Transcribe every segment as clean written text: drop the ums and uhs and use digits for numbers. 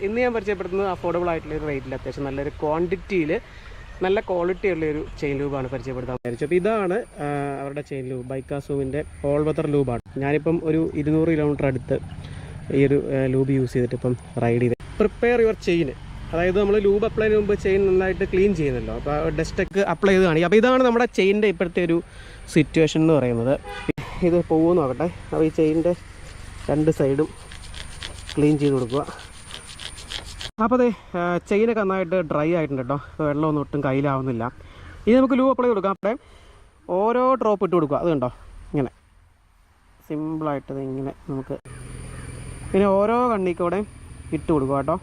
ഇന്ന് ഞാൻ പരിചയപ്പെടുത്തുന്നത് അഫോർഡബിൾ ആയിട്ടുള്ള ഒരു റേറ്റിൽ അത്യാവശ്യം നല്ലൊരു ക്വാണ്ടിറ്റിയിൽ നല്ല ക്വാളിറ്റി ഉള്ളൊരു ചെയിൻ ലൂബാണ് പരിചയപ്പെടുത്താൻ വിചാരിച്ചത്. അപ്പോൾ ഇതാണ് അവരുടെ ചെയിൻ ലൂബ്, ബൈക്കാസൂവിൻ്റെ ഓൾ വെതർ ലൂബാണ്. ഞാനിപ്പം ഒരു 200 കിലോമീറ്റർ അടുത്ത് ഈ ഒരു ലൂബ് യൂസ് ചെയ്തിട്ട് ഇപ്പം റൈഡ് ചെയ്ത്. പ്രിപ്പയർ യുവർ ചെയിൻ, അതായത് നമ്മൾ ലൂബ് അപ്ലൈ ചെയ്യുന്ന മുമ്പ് ചെയിൻ നന്നായിട്ട് ക്ലീൻ ചെയ്യുന്നല്ലോ, അപ്പോൾ ഡസ്റ്റൊക്കെ അപ്ലൈ ചെയ്ത് കാണിക്കും. അപ്പോൾ ഇതാണ് നമ്മുടെ ചെയിൻ്റെ ഇപ്പോഴത്തെ ഒരു സിറ്റുവേഷൻ എന്ന് പറയുന്നത്. ഇത് പോകുമെന്ന് നോക്കട്ടെ. അപ്പോൾ ഈ ചെയിൻ്റെ 2 സൈഡും ക്ലീൻ ചെയ്ത് കൊടുക്കുക. അപ്പോൾ അതെ, ചെയിനൊക്കെ നന്നായിട്ട് ഡ്രൈ ആയിട്ടുണ്ട് കേട്ടോ. വെള്ളമൊന്നും ഒട്ടും കയ്യിലാവുന്നില്ല. ഇനി നമുക്ക് ലൂബ് അപ്ലൈ കൊടുക്കാം. അവിടെ ഓരോ ഡ്രോപ്പ് ഇട്ട് കൊടുക്കുക. അത് കണ്ടോ, ഇങ്ങനെ സിമ്പിളായിട്ട് ഇങ്ങനെ നമുക്ക് പിന്നെ ഓരോ കണ്ണിക്കൂടെയും ഇട്ട് കൊടുക്കുക കേട്ടോ.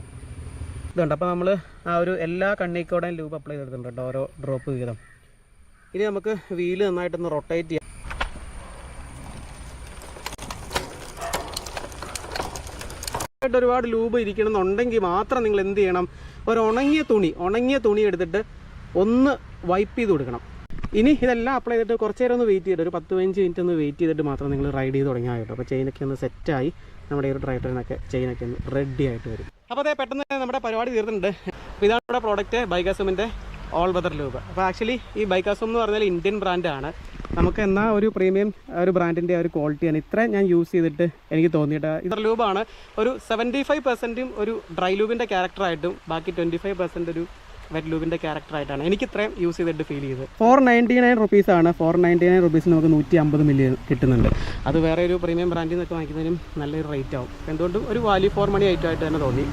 ഇതുണ്ട്. അപ്പോൾ നമ്മൾ ആ ഒരു എല്ലാ കണ്ണിക്കൂടെയും ലൂബ് അപ്ലൈ ചെയ്തിട്ടുണ്ട് കേട്ടോ, ഓരോ ഡ്രോപ്പ് വീതം. ഇനി നമുക്ക് വീല് നന്നായിട്ടൊന്ന് റൊട്ടേറ്റ് ചെയ്യാം. ഒരുപാട് ലൂബ് ഇരിക്കണമെന്നുണ്ടെങ്കിൽ മാത്രം നിങ്ങൾ എന്ത് ചെയ്യണം, ഒരു ഉണങ്ങിയ തുണി എടുത്തിട്ട് ഒന്ന് വൈപ്പ് ചെയ്ത് കൊടുക്കണം. ഇനി ഇതെല്ലാം അപ്ലൈ ചെയ്തിട്ട് കുറച്ച് നേരം ഒന്ന് വെയിറ്റ് ചെയ്തിട്ട് ഒരു 10-15 മിനിറ്റ് ഒന്ന് വെയിറ്റ് ചെയ്തിട്ട് മാത്രം നിങ്ങൾ റൈഡ് ചെയ്ത് തുടങ്ങിയാൽ കേട്ടോ. അപ്പോൾ ചെയിനൊക്കെ ഒന്ന് സെറ്റായി നമ്മുടെ ഈ ഒരു ഡ്രൈവറിനൊക്കെ ചെയിനൊക്കെ ഒന്ന് റെഡി ആയിട്ട് വരും. അപ്പോൾ അതേ പെട്ടെന്ന് നമ്മുടെ പരിപാടി തീർന്നിട്ടുണ്ട്. അപ്പോൾ ഇതാണ് നമ്മുടെ പ്രോഡക്റ്റ്, ബൈക്കാസൂമിൻ്റെ ഓൾ വെതർ ലൂബ്. അപ്പോൾ ആക്ച്വലി ഈ ബൈക്കാസൂം എന്ന് പറഞ്ഞാൽ ഇന്ത്യൻ ബ്രാൻഡാണ്. നമുക്ക് എന്നാൽ ഒരു പ്രീമിയം ഒരു ബ്രാൻഡിൻ്റെ ഒരു ക്വാളിറ്റിയാണ് ഇത്ര ഞാൻ യൂസ് ചെയ്തിട്ട് എനിക്ക് തോന്നിയിട്ട്. ഇതർ ലൂബാണ് ഒരു 75% ഒരു ഡ്രൈ ലൂബിൻ്റെ ക്യാരക്ടറായിട്ടും ബാക്കി 25% ഒരു വെറ്റ് ലൂബിൻ്റെ ക്യാരക്ടറായിട്ടാണ് എനിക്ക് ഇത്രയും യൂസ് ചെയ്തിട്ട് ഫീൽ ചെയ്തത്. 499 റുപ്പീസാണ്. 499 റുപ്പീസിന് നമുക്ക് 150 മില്ലി കിട്ടുന്നുണ്ട്. അത് വേറെ ഒരു പ്രീമിയം ബ്രാൻഡിൽ നിന്നൊക്കെ വാങ്ങിക്കുന്നതിനും നല്ലൊരു റേറ്റ് ആവും. എന്തുകൊണ്ടും ഒരു വാല്യൂ ഫോർ മണി ഐറ്റമായിട്ട് തന്നെ തോന്നി.